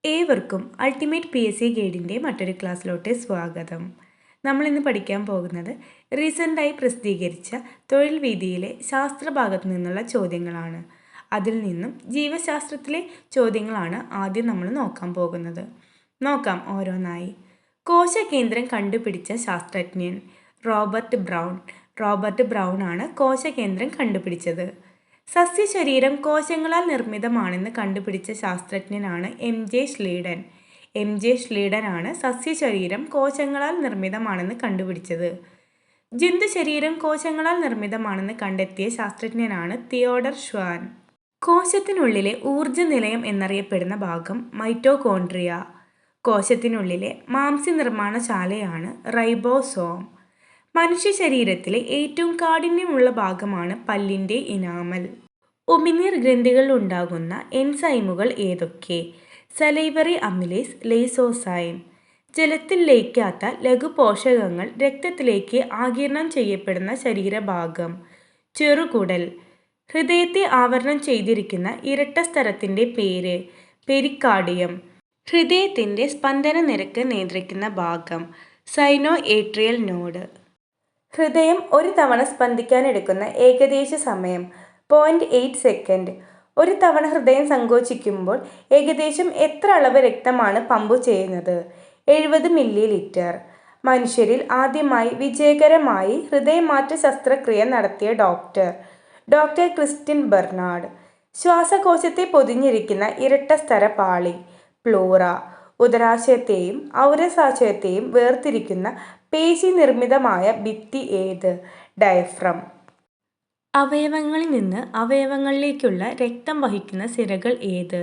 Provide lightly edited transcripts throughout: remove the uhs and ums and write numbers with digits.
ഏവർക്കും ultimate PSC ഗൈഡിൻ്റെ മറ്റൊരു ക്ലാസ്സിലോട്ട് സ്വാഗതം. നമ്മളിന്ന് പഠിക്കാൻ പോകുന്നത് റീസെൻ്റായി പ്രസിദ്ധീകരിച്ച തൊഴിൽ വീഥിയിലെ ശാസ്ത്രഭാഗത്തു നിന്നുള്ള ചോദ്യങ്ങളാണ്. അതിൽ നിന്നും ജീവശാസ്ത്രത്തിലെ ചോദ്യങ്ങളാണ് ആദ്യം നമ്മൾ നോക്കാൻ പോകുന്നത്. നോക്കാം ഓരോന്നായി. കോശകേന്ദ്രം കണ്ടുപിടിച്ച ശാസ്ത്രജ്ഞൻ റോബർട്ട് ബ്രൗൺ ആണ് കോശകേന്ദ്രം കണ്ടുപിടിച്ചത്. സസ്യശരീരം കോശങ്ങളാൽ നിർമ്മിതമാണെന്ന് കണ്ടുപിടിച്ച ശാസ്ത്രജ്ഞനാണ് എം ജെ ശ്ലീഡൻ ആണ് സസ്യശരീരം കോശങ്ങളാൽ നിർമ്മിതമാണെന്ന് കണ്ടുപിടിച്ചത്. ജന്തുശരീരം കോശങ്ങളാൽ നിർമ്മിതമാണെന്ന് കണ്ടെത്തിയ ശാസ്ത്രജ്ഞനാണ് തിയോഡർ ഷ്വാൻ. കോശത്തിനുള്ളിലെ ഊർജ്ജ നിലയം എന്നറിയപ്പെടുന്ന ഭാഗം മൈറ്റോകോൺട്രിയ. കോശത്തിനുള്ളിലെ മാംസ്യനിർമ്മാണശാലയാണ് റൈബോസോം. മനുഷ്യ ശരീരത്തിലെ ഏറ്റവും കാഠിന്യമുള്ള ഭാഗമാണ് പല്ലിൻ്റെ ഇനാമൽ. ഉമിനീർ ഗ്രന്ഥികളിൽ ഉണ്ടാകുന്ന എൻസൈമുകൾ ഏതൊക്കെ? Salivary amylase, lysozyme. ജലത്തിൽ ലയിക്കാത്ത ലഘുപോഷകങ്ങൾ രക്തത്തിലേക്ക് ആഗിരണം ചെയ്യപ്പെടുന്ന ശരീരഭാഗം ചെറുകുടൽ. ഹൃദയത്തെ ആവരണം ചെയ്തിരിക്കുന്ന ഇരട്ട സ്തരത്തിൻ്റെ പേര് പെരിക്കാർഡിയം. ഹൃദയത്തിൻ്റെ സ്പന്ദന നിരക്ക് നിയന്ത്രിക്കുന്ന ഭാഗം സൈനോ ഏട്രിയൽ നോഡ്. ഹൃദയം ഒരു തവണ സ്പന്ദിക്കാനെടുക്കുന്ന ഏകദേശ സമയം 0.8 സെക്കൻഡ്. ഒരു തവണ ഹൃദയം സങ്കോചിക്കുമ്പോൾ ഏകദേശം എത്ര അളവ് രക്തമാണ് പമ്പ് ചെയ്യുന്നത്? 70 മില്ലി. മനുഷ്യരിൽ ആദ്യമായി വിജയകരമായി ഹൃദയമാറ്റ ശസ്ത്രക്രിയ നടത്തിയ ഡോക്ടർ ക്രിസ്റ്റിൻ ബെർണാഡ്. ശ്വാസകോശത്തെ പൊതിഞ്ഞിരിക്കുന്ന ഇരട്ട സ്തര പാളി പ്ലൂറ. ഉദരാശയത്തെയും ഔരസാശയത്തെയും വേർതിരിക്കുന്ന പേശി നിർമ്മിതമായ ഭിത്തി ഏത്? ഡയഫ്രം. അവയവങ്ങളിൽ നിന്ന് അവയവങ്ങളിലേക്കുള്ള രക്തം വഹിക്കുന്ന സിരകൾ ഏത്?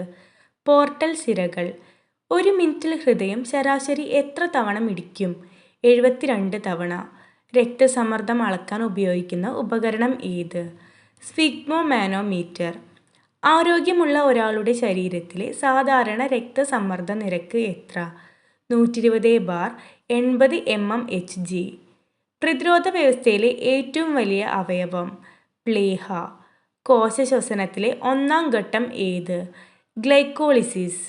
പോർട്ടൽ സിരകൾ. ഒരു മിനിറ്റിൽ ഹൃദയം ശരാശരി എത്ര തവണ മിടിക്കും? 72 തവണ. രക്തസമ്മർദ്ദം അളക്കാൻ ഉപയോഗിക്കുന്ന ഉപകരണം ഏത്? സ്ഫിഗ്മോമാനോമീറ്റർ. ആരോഗ്യമുള്ള ഒരാളുടെ ശരീരത്തിലെ സാധാരണ രക്തസമ്മർദ്ദ നിരക്ക് എത്ര? 120/80 mmHg. പ്രതിരോധ വ്യവസ്ഥയിലെ ഏറ്റവും വലിയ അവയവം പ്ലീഹ. കോശശ്വസനത്തിലെ ഒന്നാം ഘട്ടം ഏത്? ഗ്ലൈക്കോളിസിസ്.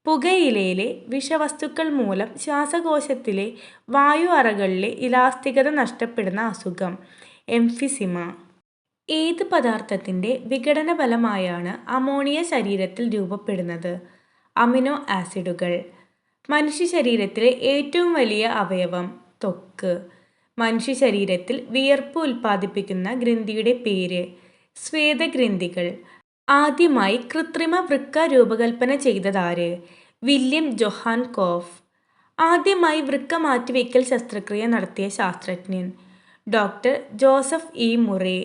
പുകയിലയിലെ വിഷവസ്തുക്കൾ മൂലം ശ്വാസകോശത്തിലെ വായു അറകളിലെ ഇലാസ്തികത നഷ്ടപ്പെടുന്ന അസുഖം എംഫിസിമ. ഏത് പദാർത്ഥത്തിൻ്റെ വിഘടന ഫലമായാണ് അമോണിയ ശരീരത്തിൽ രൂപപ്പെടുന്നത്? അമിനോ ആസിഡുകൾ. മനുഷ്യ ശരീരത്തിലെ ഏറ്റവും വലിയ അവയവം ത്വക്ക്. മനുഷ്യ ശരീരത്തിൽ വിയർപ്പ് ഉൽപ്പാദിപ്പിക്കുന്ന ഗ്രന്ഥിയുടെ പേര് സ്വേദഗ്രന്ഥികൾ. ആദ്യമായി കൃത്രിമ വൃക്ക രൂപകൽപ്പന ചെയ്തതാര്? William Johan കോഫ്. ആദ്യമായി വൃക്ക മാറ്റിവയ്ക്കൽ ശസ്ത്രക്രിയ നടത്തിയ ശാസ്ത്രജ്ഞൻ ഡോക്ടർ ജോസഫ് ഇ മുറേ.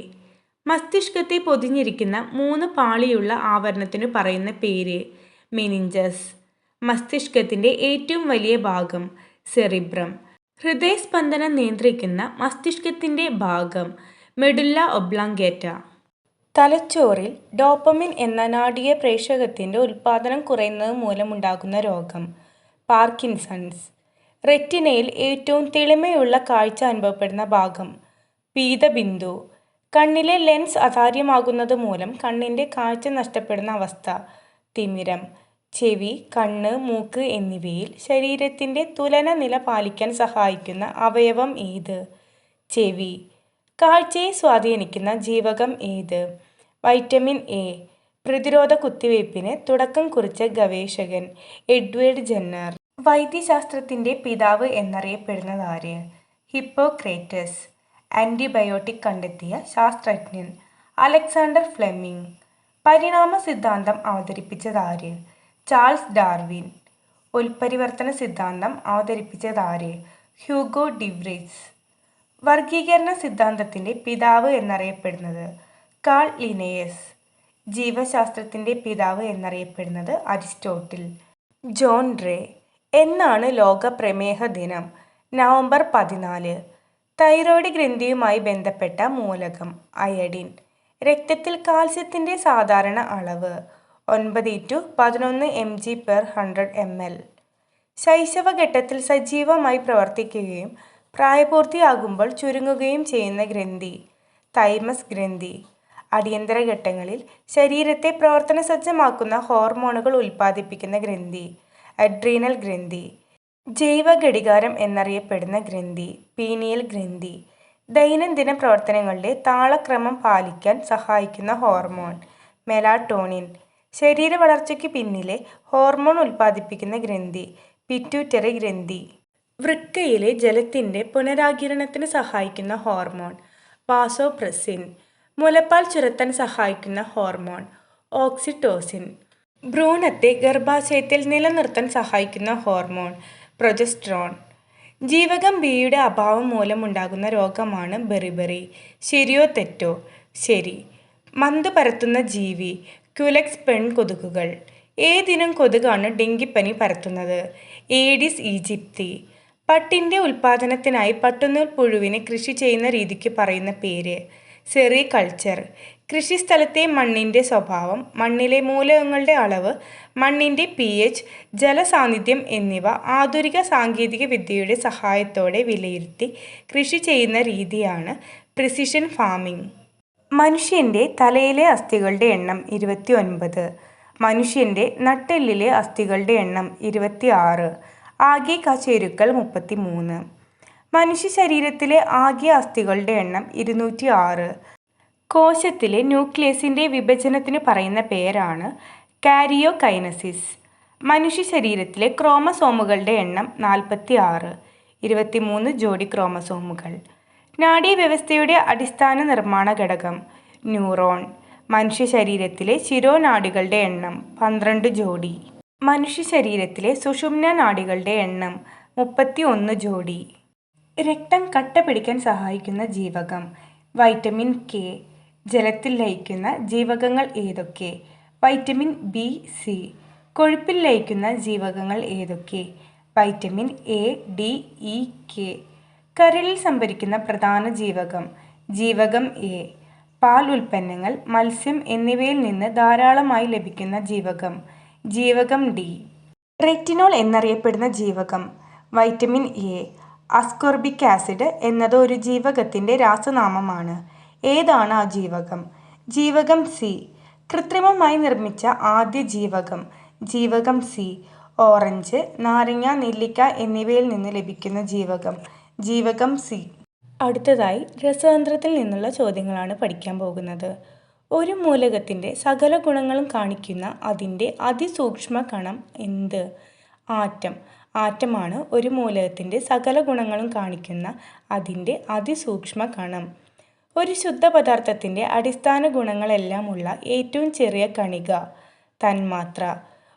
മസ്തിഷ്കത്തെ പൊതിഞ്ഞിരിക്കുന്ന 3 പാളിയുള്ള ആവരണത്തിനു പറയുന്ന പേര് മെനിഞ്ചസ്. മസ്തിഷ്കത്തിൻ്റെ ഏറ്റവും വലിയ ഭാഗം സെറിബ്രം. ഹൃദയസ്പന്ദനം നിയന്ത്രിക്കുന്ന മസ്തിഷ്കത്തിൻ്റെ ഭാഗം മെഡുല്ല ഒബ്ലോങ്കേറ്റ. തലച്ചോറിൽ ഡോപ്പമിൻ എന്ന നാഡീയ പ്രേഷകത്തിൻ്റെ ഉൽപ്പാദനം കുറയുന്നത് മൂലമുണ്ടാകുന്ന രോഗം പാർക്കിൻസൺസ്. റെറ്റിനയിൽ ഏറ്റവും തെളിമയുള്ള കാഴ്ച അനുഭവപ്പെടുന്ന ഭാഗം പീതബിന്ദു. കണ്ണിലെ ലെൻസ് അതാര്യമാകുന്നത് മൂലം കണ്ണിൻ്റെ കാഴ്ച നഷ്ടപ്പെടുന്ന അവസ്ഥ തിമിരം. ചെവി, കണ്ണ്, മൂക്ക് എന്നിവയിൽ ശരീരത്തിൻ്റെ തുലന നില പാലിക്കാൻ സഹായിക്കുന്ന അവയവം ഏത്? ചെവി. കാഴ്ചയെ സ്വാധീനിക്കുന്ന ജീവകം ഏത്? Vitamin A. പ്രതിരോധ കുത്തിവയ്പ്പിന് തുടക്കം കുറിച്ച ഗവേഷകൻ എഡ്വേർഡ് ജെന്നർ. വൈദ്യശാസ്ത്രത്തിൻ്റെ പിതാവ് എന്നറിയപ്പെടുന്നതാര്? ഹിപ്പോക്രേറ്റസ്. ആൻറ്റിബയോട്ടിക് കണ്ടെത്തിയ ശാസ്ത്രജ്ഞൻ അലക്സാണ്ടർ ഫ്ലെമിംഗ്. പരിണാമ സിദ്ധാന്തം അവതരിപ്പിച്ചതാര്? Charles Darwin. ഉൽപരിവർത്തന സിദ്ധാന്തം അവതരിപ്പിച്ചതാര്? ഹ്യൂഗോ ഡിവ്രിസ്. വർഗീകരണ സിദ്ധാന്തത്തിൻ്റെ പിതാവ് എന്നറിയപ്പെടുന്നത് കാൾ ലിനേയസ്. ജീവശാസ്ത്രത്തിൻ്റെ പിതാവ് എന്നറിയപ്പെടുന്നത് അരിസ്റ്റോട്ടിൽ. John ray. എന്നാണ് ലോക പ്രമേഹ ദിനം? നവംബർ 14. തൈറോയ്ഡ് ഗ്രന്ഥിയുമായി ബന്ധപ്പെട്ട മൂലകം അയഡിൻ. രക്തത്തിൽ കാൽസ്യത്തിൻ്റെ സാധാരണ അളവ് 9-11 mg/100 ml. ശൈശവഘട്ടത്തിൽ സജീവമായി പ്രവർത്തിക്കുകയും പ്രായപൂർത്തിയാകുമ്പോൾ ചുരുങ്ങുകയും ചെയ്യുന്ന ഗ്രന്ഥി തൈമസ് ഗ്രന്ഥി. അടിയന്തര ഘട്ടങ്ങളിൽ ശരീരത്തെ പ്രവർത്തനസജ്ജമാക്കുന്ന ഹോർമോണുകൾ ഉൽപ്പാദിപ്പിക്കുന്ന ഗ്രന്ഥി അഡ്രീനൽ ഗ്രന്ഥി. ജൈവ ഘടികാരം എന്നറിയപ്പെടുന്ന ഗ്രന്ഥി പീനിയൽ ഗ്രന്ഥി. ദൈനംദിന പ്രവർത്തനങ്ങളുടെ താളക്രമം പാലിക്കാൻ സഹായിക്കുന്ന ഹോർമോൺ മെലാറ്റോണിൻ. ശരീര വളർച്ചയ്ക്ക് പിന്നിലെ ഹോർമോൺ ഉൽപ്പാദിപ്പിക്കുന്ന ഗ്രന്ഥി പിറ്റ്യൂട്ടറി ഗ്രന്ഥി. വൃക്കയിലെ ജലത്തിൻ്റെ പുനരാഗിരണത്തിന് സഹായിക്കുന്ന ഹോർമോൺ വാസോപ്രസിൻ. മുലപ്പാൽ ചുരത്താൻ സഹായിക്കുന്ന ഹോർമോൺ ഓക്സിറ്റോസിൻ. ഭ്രൂണത്തെ ഗർഭാശയത്തിൽ നിലനിർത്താൻ സഹായിക്കുന്ന ഹോർമോൺ പ്രൊജസ്ട്രോൺ. ജീവകം ബിയുടെ അഭാവം മൂലമുണ്ടാകുന്ന രോഗമാണ് ബെറിബറി. ശരിയോ തെറ്റോ? ശരി. മന്ത് പരത്തുന്ന ജീവി ക്യുലെക്സ് പെൺകൊതുകുകൾ. ഏതിനം കൊതുകാണ് ഡെങ്കിപ്പനി പരത്തുന്നത്? ഏഡിസ് ഈജിപ്തി. പട്ടിൻ്റെ ഉൽപ്പാദനത്തിനായി പട്ടുനൂൽ പുഴുവിനെ കൃഷി ചെയ്യുന്ന രീതിക്ക് പറയുന്ന പേര് സെറികൾച്ചർ. കൃഷിസ്ഥലത്തെ മണ്ണിൻ്റെ സ്വഭാവം, മണ്ണിലെ മൂലകങ്ങളുടെ അളവ്, മണ്ണിൻ്റെ pH, ജലസാന്നിധ്യം എന്നിവ ആധുനിക സാങ്കേതിക വിദ്യയുടെ സഹായത്തോടെ വിലയിരുത്തി കൃഷി ചെയ്യുന്ന രീതിയാണ് പ്രിസിഷൻ ഫാമിംഗ്. മനുഷ്യൻ്റെ തലയിലെ അസ്ഥികളുടെ എണ്ണം 29. മനുഷ്യൻ്റെ നട്ടെല്ലിലെ അസ്ഥികളുടെ എണ്ണം 26. ആകെ കശേരുക്കൾ 33. മനുഷ്യ ശരീരത്തിലെ ആകെ അസ്ഥികളുടെ എണ്ണം 206. കോശത്തിലെ ന്യൂക്ലിയസിൻ്റെ വിഭജനത്തിന് പറയുന്ന പേരാണ് കാരിയോകൈനസിസ്. മനുഷ്യ ശരീരത്തിലെ ക്രോമസോമുകളുടെ എണ്ണം 46. 23 ജോഡി ക്രോമസോമുകൾ. നാഡീവ്യവസ്ഥയുടെ അടിസ്ഥാന നിർമ്മാണ ഘടകം ന്യൂറോൺ. മനുഷ്യ ശരീരത്തിലെ ശിരോനാഡികളുടെ എണ്ണം 12 ജോഡി. മനുഷ്യ ശരീരത്തിലെ സുഷുമ്ന നാഡികളുടെ എണ്ണം 31 ജോഡി. രക്തം കട്ട പിടിക്കാൻ സഹായിക്കുന്ന ജീവകം വൈറ്റമിൻ കെ. ജലത്തിൽ ലയിക്കുന്ന ജീവകങ്ങൾ ഏതൊക്കെ? Vitamin B, C. കൊഴുപ്പിൽ ലയിക്കുന്ന ജീവകങ്ങൾ ഏതൊക്കെ? Vitamin A, D, E, K. കരളിൽ സംഭരിക്കുന്ന പ്രധാന ജീവകം ജീവകം എ. പാൽ ഉൽപ്പന്നങ്ങൾ, മത്സ്യം എന്നിവയിൽ നിന്ന് ധാരാളമായി ലഭിക്കുന്ന ജീവകം ജീവകം ഡി. റെറ്റിനോൾ എന്നറിയപ്പെടുന്ന ജീവകം വൈറ്റമിൻ എ. അസ്കോർബിക് ആസിഡ് എന്നത് ഒരു ജീവകത്തിൻ്റെ രാസനാമമാണ്. ഏതാണ് ആ ജീവകം? ജീവകം സി. കൃത്രിമമായി നിർമ്മിച്ച ആദ്യ ജീവകം ജീവകം സി. ഓറഞ്ച്, നാരങ്ങ, നെല്ലിക്ക എന്നിവയിൽ നിന്ന് ലഭിക്കുന്ന ജീവകം ജീവകം സി. അടുത്തതായി രസതന്ത്രത്തിൽ നിന്നുള്ള ചോദ്യങ്ങളാണ് പഠിക്കാൻ പോകുന്നത്. ഒരു മൂലകത്തിൻ്റെ സകല ഗുണങ്ങളും കാണിക്കുന്ന അതിൻ്റെ അതിസൂക്ഷ്മ കണം എന്ത്? ആറ്റം. ആറ്റമാണ് ഒരു മൂലകത്തിൻ്റെ സകല ഗുണങ്ങളും കാണിക്കുന്ന അതിൻ്റെ അതിസൂക്ഷ്മ കണം. ഒരു ശുദ്ധ പദാർത്ഥത്തിൻ്റെ അടിസ്ഥാന ഗുണങ്ങളെല്ലാമുള്ള ഏറ്റവും ചെറിയ കണിക തന്മാത്ര.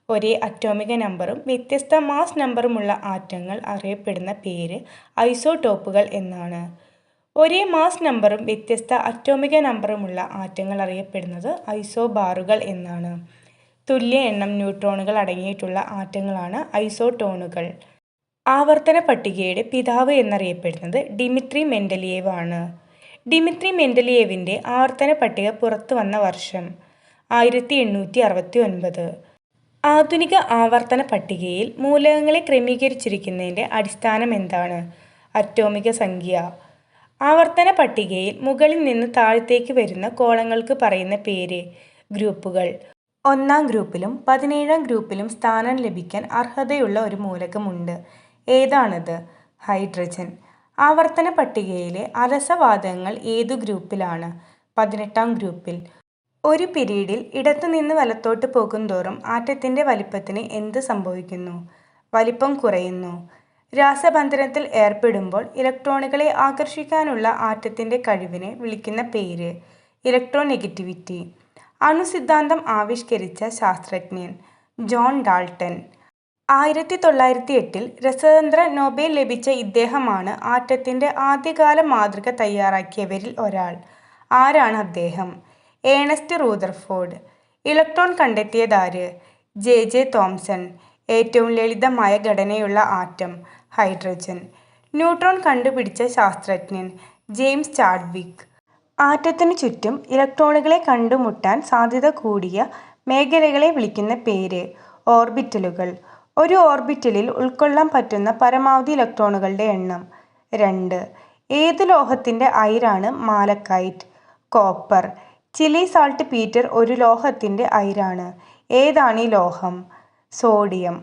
ഒരേ അറ്റോമിക നമ്പറും വ്യത്യസ്ത മാസ് നമ്പറുമുള്ള ആറ്റങ്ങൾ അറിയപ്പെടുന്ന പേര് ഐസോടോപ്പുകൾ എന്നാണ്. ഒരേ മാസ് നമ്പറും വ്യത്യസ്ത അറ്റോമിക നമ്പറുമുള്ള ആറ്റങ്ങൾ അറിയപ്പെടുന്നത് ഐസോബാറുകൾ എന്നാണ്. തുല്യ എണ്ണം ന്യൂട്രോണുകൾ അടങ്ങിയിട്ടുള്ള ആറ്റങ്ങളാണ് ഐസോടോണുകൾ. ആവർത്തന പട്ടികയുടെ പിതാവ് എന്നറിയപ്പെടുന്നത് ഡിമിത്രി മെൻഡലിയേവ് ആണ്. ഡിമിത്രി മെൻഡലിയേവിൻ്റെ ആവർത്തന പട്ടിക പുറത്തു വന്ന വർഷം 1869. ആധുനിക ആവർത്തന പട്ടികയിൽ മൂലകങ്ങളെ ക്രമീകരിച്ചിരിക്കുന്നതിൻ്റെ അടിസ്ഥാനം എന്താണ്? അറ്റോമിക സംഖ്യ. ആവർത്തന പട്ടികയിൽ മുകളിൽ നിന്ന് താഴത്തേക്ക് വരുന്ന കോളങ്ങൾക്ക് പറയുന്ന പേര് ഗ്രൂപ്പുകൾ. 1-ാം ഗ്രൂപ്പിലും 17-ാം ഗ്രൂപ്പിലും സ്ഥാനം ലഭിക്കാൻ അർഹതയുള്ള ഒരു മൂലകമുണ്ട്. ഏതാണത്? ഹൈഡ്രജൻ. ആവർത്തന പട്ടികയിലെ അലസവാതകങ്ങൾ ഏതു ഗ്രൂപ്പിലാണ്? 18-ാം ഗ്രൂപ്പിൽ. ഒരു പിരീഡിൽ ഇടത്തുനിന്ന് വലത്തോട്ട് പോകുന്തോറും ആറ്റത്തിൻ്റെ വലിപ്പത്തിന് എന്ത് സംഭവിക്കുന്നു? വലിപ്പം കുറയുന്നു. രാസബന്ധനത്തിൽ ഏർപ്പെടുമ്പോൾ ഇലക്ട്രോണുകളെ ആകർഷിക്കാനുള്ള ആറ്റത്തിൻ്റെ കഴിവിനെ വിളിക്കുന്ന പേര് ഇലക്ട്രോനെഗറ്റിവിറ്റി. അണുസിദ്ധാന്തം ആവിഷ്കരിച്ച ശാസ്ത്രജ്ഞൻ ജോൺ ഡാൾട്ടൺ. 1908 രസതന്ത്ര നൊബേൽ ലഭിച്ച ഇദ്ദേഹമാണ് ആറ്റത്തിൻ്റെ ആദ്യകാല മാതൃക തയ്യാറാക്കിയവരിൽ ഒരാൾ. ആരാണ് അദ്ദേഹം? Ernest Rutherford. ഇലക്ട്രോൺ കണ്ടെത്തിയതാര്? J Thomson. ഏറ്റവും ലളിതമായ ഘടനയുള്ള ആറ്റം ഹൈഡ്രജൻ. ന്യൂട്രോൺ കണ്ടുപിടിച്ച ശാസ്ത്രജ്ഞൻ ജെയിംസ് ചാഡ്വിക്. ആറ്റത്തിനു ചുറ്റും ഇലക്ട്രോണുകളെ കണ്ടുമുട്ടാൻ സാധ്യത കൂടിയ മേഖലകളെ വിളിക്കുന്ന പേര് ഓർബിറ്റലുകൾ. ഒരു ഓർബിറ്റലിൽ ഉൾക്കൊള്ളാൻ പറ്റുന്ന പരമാവധി ഇലക്ട്രോണുകളുടെ എണ്ണം 2. ഏതു ലോഹത്തിൻ്റെ അയിരാണ് malachite? Copper. Chile saltpetre ഒരു ലോഹത്തിൻ്റെ അയിരാണ്. ഏതാണ് ഈ ലോഹം? സോഡിയം.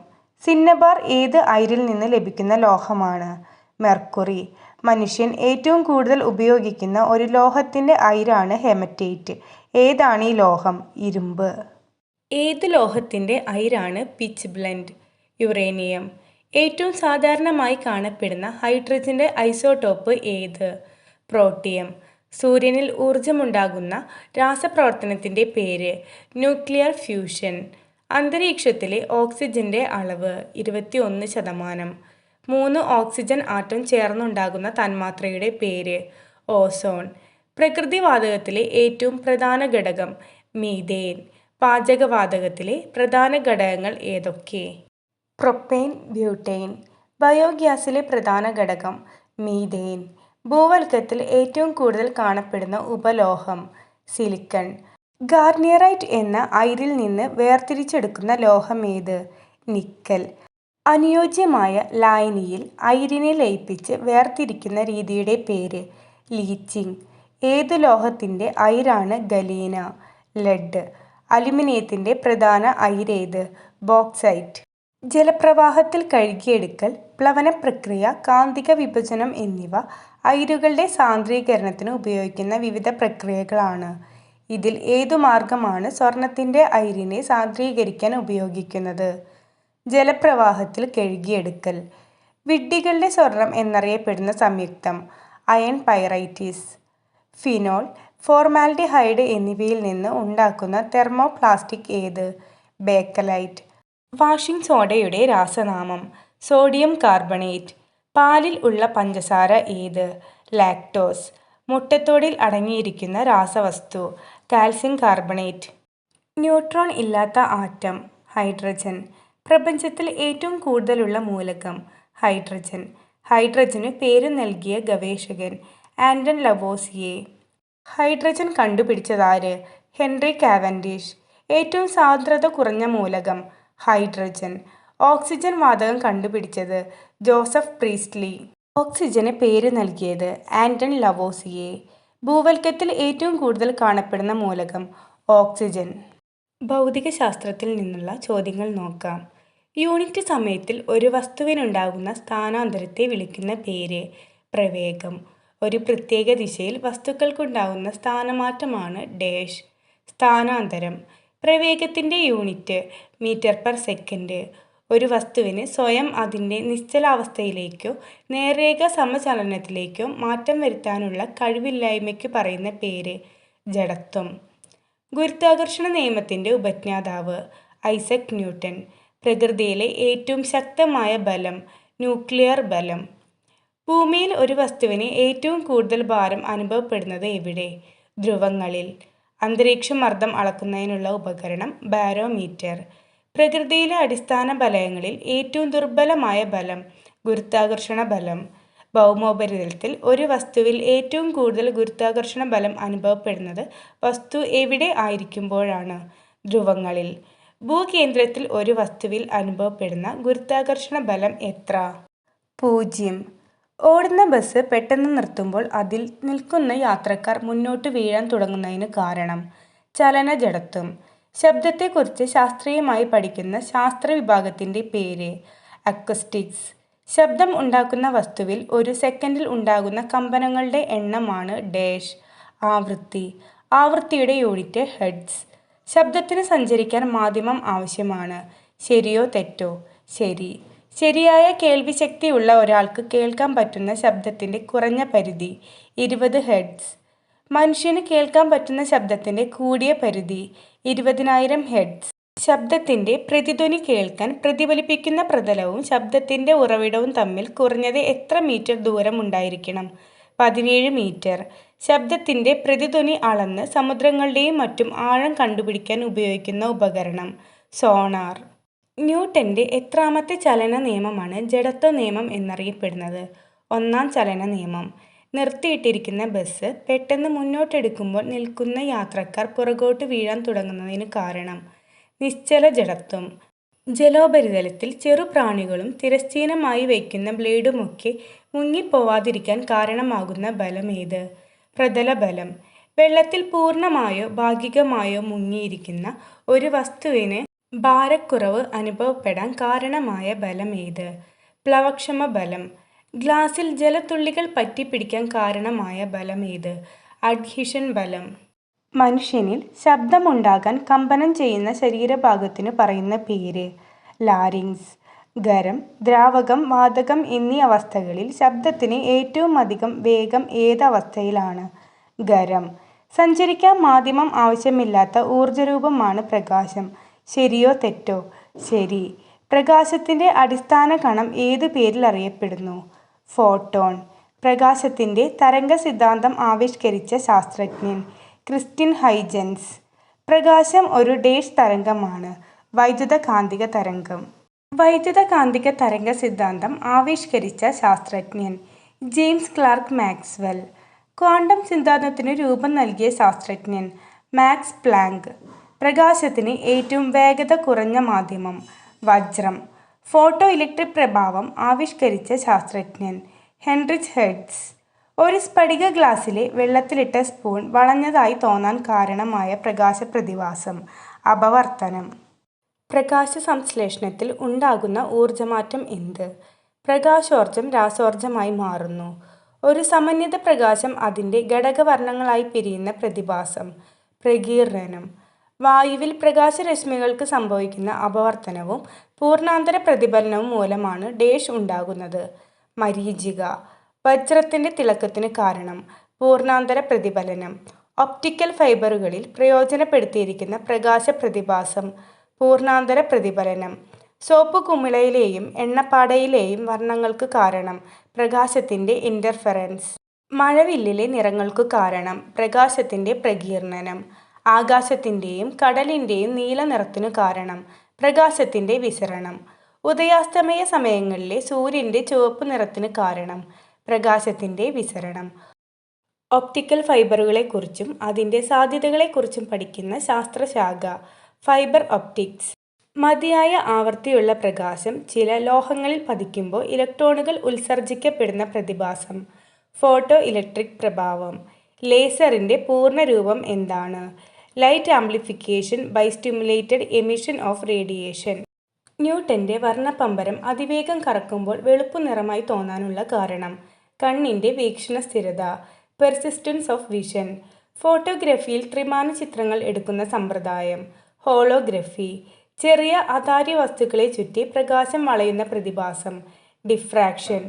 സിന്നബാർ ഏത് അയിരിൽ നിന്ന് ലഭിക്കുന്ന ലോഹമാണ്? മെർക്കുറി. മനുഷ്യൻ ഏറ്റവും കൂടുതൽ ഉപയോഗിക്കുന്ന ഒരു ലോഹത്തിന്റെ അയിരാണ് ഹെമറ്റൈറ്റ്. ഏതാണ് ഈ ലോഹം? ഇരുമ്പ്. ഏത് ലോഹത്തിന്റെ അയിരാണ് പിച്ച് ബ്ലെൻഡ്? യുറേനിയം. ഏറ്റവും സാധാരണമായി കാണപ്പെടുന്ന ഹൈഡ്രജന്റെ ഐസോടോപ്പ് ഏത്? പ്രോട്ടിയം. സൂര്യനിൽ ഊർജമുണ്ടാകുന്ന രാസപ്രവർത്തനത്തിന്റെ പേര്? Nuclear fusion. അന്തരീക്ഷത്തിലെ ഓക്സിജന്റെ അളവ് 21%. 3 ഓക്സിജൻ ആറ്റം ചേർന്നുണ്ടാകുന്ന തന്മാത്രയുടെ പേര്? ഓസോൺ. പ്രകൃതിവാതകത്തിലെ ഏറ്റവും പ്രധാന ഘടകം? മീഥേൻ. പാചകവാതകത്തിലെ പ്രധാന ഘടകങ്ങൾ ഏതൊക്കെ? പ്രൊപ്പെയ്ൻ, ബ്യൂട്ടെയ്ൻ. ബയോഗ്യാസിലെ പ്രധാന ഘടകം? മീഥേൻ. ഭൂവൽക്കത്തിൽ ഏറ്റവും കൂടുതൽ കാണപ്പെടുന്ന ഉപലോഹം? സിലിക്കൺ. ഗാർനിയറൈറ്റ് എന്ന അയിരിൽ നിന്ന് വേർതിരിച്ചെടുക്കുന്ന ലോഹമേത്? നിക്കൽ. അനുയോജ്യമായ ലായനിയിൽ അയിരിനെ ലയിപ്പിച്ച് വേർതിരിക്കുന്ന രീതിയുടെ പേര്? ലീച്ചിങ്. ഏതു ലോഹത്തിന്റെ അയിരാണ് ഗലീന? ലെഡ്. അലുമിനിയത്തിന്റെ പ്രധാന അയിരേത്? ബോക്സൈറ്റ്. ജലപ്രവാഹത്തിൽ കഴുകിയെടുക്കൽ, പ്ലവന പ്രക്രിയ, കാന്തിക വിഭജനം എന്നിവ അയിരുകളുടെ സാന്ദ്രീകരണത്തിന് ഉപയോഗിക്കുന്ന വിവിധ പ്രക്രിയകളാണ്. ഇതിൽ ഏതു മാർഗമാണ് സ്വർണത്തിന്റെ അയിരിനെ സാന്ദ്രീകരിക്കാൻ ഉപയോഗിക്കുന്നത്? ജലപ്രവാഹത്തിൽ കഴുകിയെടുക്കൽ. വിഡ്ഢികളുടെ സ്വർണം എന്നറിയപ്പെടുന്ന സംയുക്തം? Iron pyrites. ഫിനോൾ, ഫോർമാൽഡിഹൈഡ് എന്നിവയിൽ നിന്ന് ഉണ്ടാക്കുന്ന തെർമോപ്ലാസ്റ്റിക് ഏത്? ബേക്കലൈറ്റ്. വാഷിംഗ് സോഡയുടെ രാസനാമം? Sodium carbonate. പാലിൽ ഉള്ള പഞ്ചസാര ഏത്? ലാക്ടോസ്. മുട്ടത്തോടിൽ അടങ്ങിയിരിക്കുന്ന രാസവസ്തു? Calcium carbonate. ന്യൂട്രോൺ ഇല്ലാത്ത ആറ്റം? ഹൈഡ്രജൻ. പ്രപഞ്ചത്തിൽ ഏറ്റവും കൂടുതലുള്ള മൂലകം? ഹൈഡ്രജൻ. ഹൈഡ്രജന് പേര് നൽകിയ ഗവേഷകൻ? Antoine Lavoisier. ഹൈഡ്രജൻ കണ്ടുപിടിച്ചതാര്? Henry Cavendish. ഏറ്റവും സാന്ദ്രത കുറഞ്ഞ മൂലകം? ഹൈഡ്രജൻ. ഓക്സിജൻ വാതകം കണ്ടുപിടിച്ചത്? Joseph Priestley. ഓക്സിജന് പേര് നൽകിയത്? ആന്റൺ ലവോസിയേ. ഭൂവൽക്കത്തിൽ ഏറ്റവും കൂടുതൽ കാണപ്പെടുന്ന മൂലകം? ഓക്സിജൻ. ഭൗതികശാസ്ത്രത്തിൽ നിന്നുള്ള ചോദ്യങ്ങൾ നോക്കാം. യൂണിറ്റ് സമയത്തിൽ ഒരു വസ്തുവിനുണ്ടാകുന്ന സ്ഥാനാന്തരത്തെ വിളിക്കുന്ന പേര്? പ്രവേഗം. ഒരു പ്രത്യേക ദിശയിൽ വസ്തുക്കൾക്കുണ്ടാകുന്ന സ്ഥാനമാറ്റമാണ് ഡാഷ്. സ്ഥാനാന്തരം. പ്രവേഗത്തിന്റെ യൂണിറ്റ്? മീറ്റർ/സെക്കൻഡ്. ഒരു വസ്തുവിന് സ്വയം അതിന്റെ നിശ്ചലാവസ്ഥയിലേക്കോ നേർരേഖ സമചലനത്തിലേക്കോ മാറ്റം വരുത്താനുള്ള കഴിവില്ലായ്മയ്ക്കു പറയുന്ന പേര്? ജഡത്വം. ഗുരുത്വാകർഷണ നിയമത്തിന്റെ ഉപജ്ഞാതാവ്? Isaac newton. പ്രകൃതിയിലെ ഏറ്റവും ശക്തമായ ബലം? ന്യൂക്ലിയർ ബലം. ഭൂമിയിൽ ഒരു വസ്തുവിന് ഏറ്റവും കൂടുതൽ ഭാരം അനുഭവപ്പെടുന്നത് എവിടെ? ധ്രുവങ്ങളിൽ. അന്തരീക്ഷ മർദ്ദം അളക്കുന്നതിനുള്ള ഉപകരണം? ബാരോമീറ്റർ. പ്രകൃതിയിലെ അടിസ്ഥാന ബലങ്ങളിൽ ഏറ്റവും ദുർബലമായ ബലം? ഗുരുത്വാകർഷണ ബലം. ഭൗമോപരിതലത്തിൽ ഒരു വസ്തുവിൽ ഏറ്റവും കൂടുതൽ ഗുരുത്വാകർഷണ ബലം അനുഭവപ്പെടുന്നത് വസ്തു എവിടെ ആയിരിക്കുമ്പോഴാണ്? ധ്രുവങ്ങളിൽ. ഭൂകേന്ദ്രത്തിൽ ഒരു വസ്തുവിൽ അനുഭവപ്പെടുന്ന ഗുരുത്വാകർഷണ ബലം എത്ര? 0. ഓടുന്ന ബസ് പെട്ടെന്ന് നിർത്തുമ്പോൾ അതിൽ നിൽക്കുന്ന യാത്രക്കാർ മുന്നോട്ട് വീഴാൻ തുടങ്ങുന്നതിന് കാരണം? ചലന ജഡത്വം. ശബ്ദത്തെക്കുറിച്ച് ശാസ്ത്രീയമായി പഠിക്കുന്ന ശാസ്ത്രവിഭാഗത്തിന്റെ പേര്? അക്വസ്റ്റിക്സ്. ശബ്ദം ഉണ്ടാക്കുന്ന വസ്തുവിൽ ഒരു സെക്കൻഡിൽ ഉണ്ടാകുന്ന കമ്പനങ്ങളുടെ എണ്ണമാണ് ഡാഷ്. ആവൃത്തി. ആവൃത്തിയുടെ യൂണിറ്റ്? ഹെർട്സ്. ശബ്ദത്തിന് സഞ്ചരിക്കാൻ മാധ്യമം ആവശ്യമാണ്? ശരിയോ തെറ്റോ? ശരി. ശരിയായ കേൾവിശക്തിയുള്ള ഒരാൾക്ക് കേൾക്കാൻ പറ്റുന്ന ശബ്ദത്തിന്റെ കുറഞ്ഞ പരിധി? 20 ഹെർട്സ്. മനുഷ്യന് കേൾക്കാൻ പറ്റുന്ന ശബ്ദത്തിന്റെ കൂടിയ പരിധി? 20,000 ഹെർട്സ്. ശബ്ദത്തിന്റെ പ്രതിധ്വനി കേൾക്കാൻ പ്രതിഫലിപ്പിക്കുന്ന പ്രതലവും ശബ്ദത്തിന്റെ ഉറവിടവും തമ്മിൽ കുറഞ്ഞത് എത്ര മീറ്റർ ദൂരം ഉണ്ടായിരിക്കണം? 17 മീറ്റർ. ശബ്ദത്തിന്റെ പ്രതിധ്വനി അളന്ന് സമുദ്രങ്ങളുടെയും മറ്റും ആഴം കണ്ടുപിടിക്കാൻ ഉപയോഗിക്കുന്ന ഉപകരണം? സോണാർ. ന്യൂട്ടന്റെ എത്രാമത്തെ ചലന നിയമമാണ് ജഡത്വ നിയമം എന്നറിയപ്പെടുന്നത്? 1-ാം ചലന നിയമം. നിർത്തിയിട്ടിരിക്കുന്ന ബസ് പെട്ടെന്ന് മുന്നോട്ടെടുക്കുമ്പോൾ നിൽക്കുന്ന യാത്രക്കാർ പുറകോട്ട് വീഴാൻ തുടങ്ങുന്നതിന് കാരണം? നിശ്ചല ജഡത്വം. ജലോപരിതലത്തിൽ ചെറുപ്രാണികളും തിരശ്ചീനമായി വയ്ക്കുന്ന ബ്ലേഡുമൊക്കെ മുങ്ങിപ്പോവാതിരിക്കാൻ കാരണമാകുന്ന ബലമേത്? പ്രതലബലം. വെള്ളത്തിൽ പൂർണ്ണമായോ ഭാഗികമായോ മുങ്ങിയിരിക്കുന്ന ഒരു വസ്തുവിന് ഭാരക്കുറവ് അനുഭവപ്പെടാൻ കാരണമായ ബലം ഏത്? പ്ലവക്ഷമ ബലം. ഗ്ലാസിൽ ജലത്തുള്ളികൾ പറ്റിപ്പിടിക്കാൻ കാരണമായ ബലം ഏത്? അഡ്ഹീഷൻ ബലം. മനുഷ്യനിൽ ശബ്ദമുണ്ടാകാൻ കമ്പനം ചെയ്യുന്ന ശരീരഭാഗത്തിനു പറയുന്ന പേര്? ലാരിങ്സ്. ഖരം, ദ്രാവകം, വാതകം എന്നീ അവസ്ഥകളിൽ ശബ്ദത്തിന് ഏറ്റവും അധികം വേഗം ഏത് അവസ്ഥയിലാണ്? ഖരം. സഞ്ചരിക്കാൻ മാധ്യമം ആവശ്യമില്ലാത്ത ഊർജരൂപമാണ് പ്രകാശം. ശരിയോ തെറ്റോ? ശരി. പ്രകാശത്തിന്റെ അടിസ്ഥാന കണം ഏതു പേരിൽ അറിയപ്പെടുന്നു? ഫോട്ടോൺ. പ്രകാശത്തിന്റെ തരംഗ സിദ്ധാന്തം ആവിഷ്കരിച്ച ശാസ്ത്രജ്ഞൻ? Christian Huygens. പ്രകാശം ഒരു ഡേഷ് തരംഗമാണ്. വൈദ്യുതകാന്തിക തരംഗം. വൈദ്യുതകാന്തിക തരംഗ സിദ്ധാന്തം ആവിഷ്കരിച്ച ശാസ്ത്രജ്ഞൻ? James Clerk Maxwell. ക്വാണ്ടം സിദ്ധാന്തത്തിനു രൂപം നൽകിയ ശാസ്ത്രജ്ഞൻ? Max Planck. പ്രകാശത്തിന് ഏറ്റവും വേഗത കുറഞ്ഞ മാധ്യമം? വജ്രം. ഫോട്ടോ ഇലക്ട്രിക് പ്രഭാവം ആവിഷ്കരിച്ച ശാസ്ത്രജ്ഞൻ? Heinrich hertz. ഒരു സ്ഫടിക ഗ്ലാസ്സിലെ വെള്ളത്തിലിട്ട സ്പൂൺ വളഞ്ഞതായി തോന്നാൻ കാരണമായ പ്രകാശ പ്രതിഭാസം? അപവർത്തനം. പ്രകാശ സംശ്ലേഷണത്തിൽ ഉണ്ടാകുന്ന ഊർജമാറ്റം എന്ത്? പ്രകാശോർജം രാസോർജമായി മാറുന്നു. ഒരു സമന്വിത പ്രകാശം അതിൻ്റെ ഘടകവർണ്ണങ്ങളായി പിരിയുന്ന പ്രതിഭാസം? പ്രകീർണനം. വായുവിൽ പ്രകാശരശ്മികൾക്ക് സംഭവിക്കുന്ന അപവർത്തനവും പൂർണ്ണാന്തര പ്രതിഫലനവും മൂലമാണ് ഡേഷ് ഉണ്ടാകുന്നത്? മരീചിക. വജ്രത്തിന്റെ തിളക്കത്തിന് കാരണം? പൂർണ്ണാന്തര പ്രതിഫലനം. ഒപ്റ്റിക്കൽ ഫൈബറുകളിൽ പ്രയോജനപ്പെടുത്തിയിരിക്കുന്ന പ്രകാശ പ്രതിഭാസം? പൂർണ്ണാന്തര പ്രതിഫലനം. സോപ്പ് കുമിളയിലെയും എണ്ണപ്പാടയിലെയും വർണ്ണങ്ങൾക്ക് കാരണം? പ്രകാശത്തിന്റെ ഇന്റർഫെറൻസ്. മഴവില്ലിലെ നിറങ്ങൾക്കു കാരണം? പ്രകാശത്തിന്റെ പ്രകീർണനം. ആകാശത്തിന്റെയും കടലിന്റെയും നീല നിറത്തിനു കാരണം? പ്രകാശത്തിന്റെ വിസരണം. ഉദയാസ്തമയ സമയങ്ങളിലെ സൂര്യന്റെ ചുവപ്പ് നിറത്തിന് കാരണം? പ്രകാശത്തിന്റെ വിസരണം. ഒപ്റ്റിക്കൽ ഫൈബറുകളെക്കുറിച്ചും അതിന്റെ സാധ്യതകളെക്കുറിച്ചും പഠിക്കുന്ന ശാസ്ത്രശാഖ? Fibre optics. മതിയായ ആവൃത്തിയുള്ള പ്രകാശം ചില ലോഹങ്ങളിൽ പതിക്കുമ്പോൾ ഇലക്ട്രോണുകൾ ഉത്സർജിക്കപ്പെടുന്ന പ്രതിഭാസം? ഫോട്ടോ ഇലക്ട്രിക് പ്രഭാവം. ലേസറിന്റെ പൂർണ്ണരൂപം എന്താണ്? Light amplification by stimulated emission of radiation. ന്യൂട്ടന്റെ വർണ്ണപ്പമ്പരം അതിവേഗം കറക്കുമ്പോൾ വെളുപ്പു നിറമായി തോന്നാനുള്ള കാരണം? കണ്ണിന്റെ വീക്ഷണ സ്ഥിരത. Persistence of vision. ഫോട്ടോഗ്രഫിയിൽ ത്രിമാന ചിത്രങ്ങൾ എടുക്കുന്ന സമ്പ്രദായം? ഹോളോഗ്രഫി. ചെറിയ അതാര്യ വസ്തുക്കളെ ചുറ്റി പ്രകാശം വളയുന്ന പ്രതിഭാസം? ഡിഫ്രാക്ഷൻ.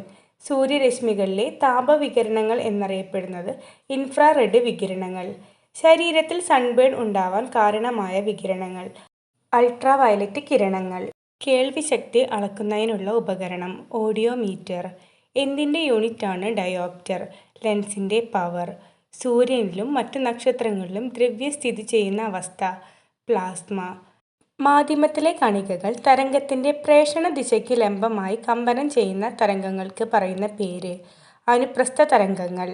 സൂര്യരശ്മികളിലെ താപവികിരണങ്ങൾ എന്നറിയപ്പെടുന്നത് ഇൻഫ്രാറെഡ് വികിരണങ്ങൾ. ശരീരത്തിൽ സൺബേൺ ഉണ്ടാവാൻ കാരണമായ വികിരണങ്ങൾ? അൾട്രാവയലറ്റ് കിരണങ്ങൾ. കേൾവിശക്തി അളക്കുന്നതിനുള്ള ഉപകരണം? ഓഡിയോമീറ്റർ. എന്തിൻ്റെ യൂണിറ്റാണ് ഡയോപ്റ്റർ? ലെൻസിൻ്റെ പവർ. സൂര്യനിലും മറ്റു നക്ഷത്രങ്ങളിലും ദ്രവ്യം സ്ഥിതി ചെയ്യുന്ന അവസ്ഥ? പ്ലാസ്മ. മാധ്യമത്തിലെ കണികകൾ തരംഗത്തിൻ്റെ പ്രേഷണ ദിശയ്ക്ക് ലംബമായി കമ്പനം ചെയ്യുന്ന തരംഗങ്ങൾക്ക് പറയുന്ന പേര്? അനുപ്രസ്ഥ തരംഗങ്ങൾ.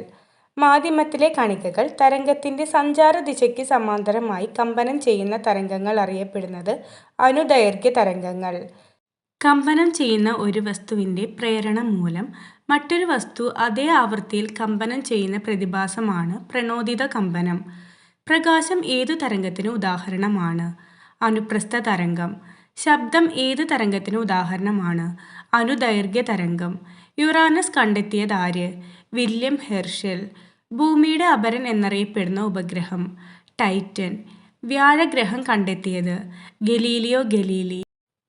മാധ്യമത്തിലെ കണികകൾ തരംഗത്തിൻ്റെ സഞ്ചാര ദിശയ്ക്ക് സമാന്തരമായി കമ്പനം ചെയ്യുന്ന തരംഗങ്ങൾ അറിയപ്പെടുന്നത് അനുദൈർഘ്യ തരംഗങ്ങൾ. കമ്പനം ചെയ്യുന്ന ഒരു വസ്തുവിൻ്റെ പ്രേരണ മൂലം മറ്റൊരു വസ്തു അതേ ആവൃത്തിയിൽ കമ്പനം ചെയ്യുന്ന പ്രതിഭാസമാണ് പ്രണോദിത കമ്പനം. പ്രകാശം ഏതു തരംഗത്തിന് ഉദാഹരണമാണ്? അനുപ്രസ്ഥ തരംഗം. ശബ്ദം ഏത് തരംഗത്തിന് ഉദാഹരണമാണ്? അനുദൈർഘ്യ തരംഗം. യുറാനസ് കണ്ടെത്തിയതാര്? William Herschel. ഭൂമിയുടെ അപരൻ എന്നറിയപ്പെടുന്ന ഉപഗ്രഹം? ടൈറ്റൻ. വ്യാഴഗ്രഹം കണ്ടെത്തിയത്? Galileo Galilei.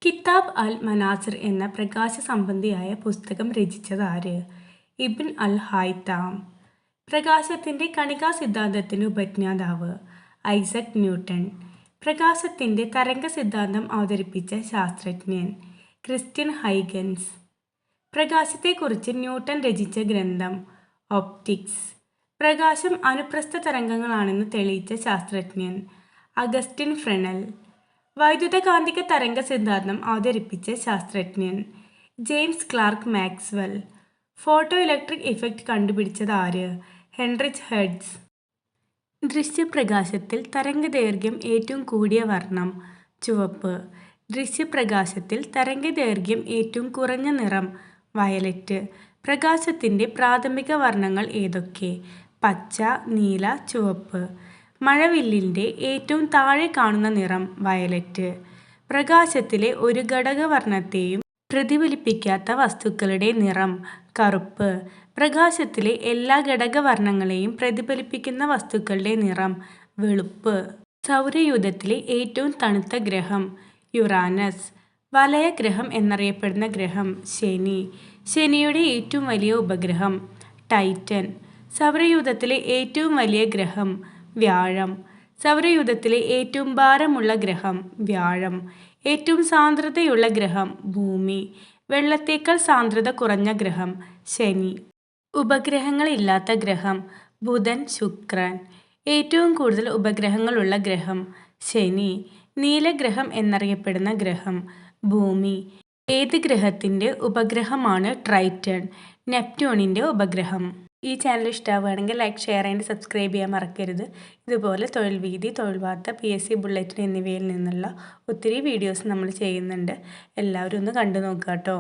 കിതാബ് അൽ മനാസിർ എന്ന പ്രകാശ സംബന്ധിയായ പുസ്തകം രചിച്ചതാര്? ഇബ്ൻ അൽ ഹൈത്താം. പ്രകാശത്തിൻ്റെ കണികാ സിദ്ധാന്തത്തിന് ഉപജ്ഞാതാവ്? Isaac Newton. പ്രകാശത്തിൻ്റെ തരംഗ സിദ്ധാന്തം അവതരിപ്പിച്ച ശാസ്ത്രജ്ഞൻ? Christian Huygens. പ്രകാശത്തെക്കുറിച്ച് ന്യൂട്ടൺ രചിച്ച ഗ്രന്ഥം? ഒപ്റ്റിക്സ്. പ്രകാശം അനുപ്രസ്ഥ തരംഗങ്ങളാണെന്ന് തെളിയിച്ച ശാസ്ത്രജ്ഞൻ? Augustin Fresnel. വൈദ്യുതകാന്തിക തരംഗ സിദ്ധാന്തം അവതരിപ്പിച്ച ശാസ്ത്രജ്ഞൻ? James Clerk Maxwell. Photo electric effect കണ്ടുപിടിച്ചതാര്? Heinrich Hertz. ദൃശ്യപ്രകാശത്തിൽ തരംഗദൈർഘ്യം ഏറ്റവും കൂടിയ വർണ്ണം? ചുവപ്പ്. ദൃശ്യപ്രകാശത്തിൽ തരംഗദൈർഘ്യം ഏറ്റവും കുറഞ്ഞ നിറം? വയലറ്റ്. പ്രകാശത്തിൻ്റെ പ്രാഥമിക വർണ്ണങ്ങൾ ഏതൊക്കെ? പച്ച, നീല, ചുവപ്പ്. മഴവില്ലിൻ്റെ ഏറ്റവും താഴെ കാണുന്ന നിറം? വയലറ്റ്. പ്രകാശത്തിലെ ഒരു ഘടകവർണ്ണത്തെയും പ്രതിഫലിപ്പിക്കാത്ത വസ്തുക്കളുടെ നിറം കറുപ്പ്. പ്രകാശത്തിലെ എല്ലാ ഘടകവർണ്ണങ്ങളെയും പ്രതിഫലിപ്പിക്കുന്ന വസ്തുക്കളുടെ നിറം വെളുപ്പ്. സൗരയൂഥത്തിലെ ഏറ്റവും തണുത്ത ഗ്രഹം യുറാനസ്. വലയഗ്രഹം എന്നറിയപ്പെടുന്ന ഗ്രഹം ശനി. ശനിയുടെ ഏറ്റവും വലിയ ഉപഗ്രഹം ടൈറ്റൻ. സൗരയൂഥത്തിലെ ഏറ്റവും വലിയ ഗ്രഹം വ്യാഴം. സൗരയൂഥത്തിലെ ഏറ്റവും ഭാരമുള്ള ഗ്രഹം വ്യാഴം. ഏറ്റവും സാന്ദ്രതയുള്ള ഗ്രഹം ഭൂമി. വെള്ളത്തേക്കാൾ സാന്ദ്രത കുറഞ്ഞ ഗ്രഹം ശനി. ഉപഗ്രഹങ്ങളില്ലാത്ത ഗ്രഹം ബുധൻ, ശുക്രൻ. ഏറ്റവും കൂടുതൽ ഉപഗ്രഹങ്ങളുള്ള ഗ്രഹം ശനി. നീലഗ്രഹം എന്നറിയപ്പെടുന്ന ഗ്രഹം ഭൂമി. ഏത് ഗ്രഹത്തിൻ്റെ ഉപഗ്രഹമാണ് ട്രൈറ്റൺ? നെപ്റ്റ്യൂണിൻ്റെ ഉപഗ്രഹം. ഈ ചാനൽ ഇഷ്ടമാവുകയാണെങ്കിൽ ലൈക്ക്, ഷെയർ ആൻഡ് സബ്സ്ക്രൈബ് ചെയ്യാൻ മറക്കരുത്. ഇതുപോലെ തൊഴിൽ വീതി, തൊഴിൽ വാർത്ത, PSC ബുള്ളറ്റിൻ എന്നിവയിൽ നിന്നുള്ള ഒത്തിരി വീഡിയോസ് നമ്മൾ ചെയ്യുന്നുണ്ട്. എല്ലാവരും ഒന്ന് കണ്ടു നോക്കുക കേട്ടോ.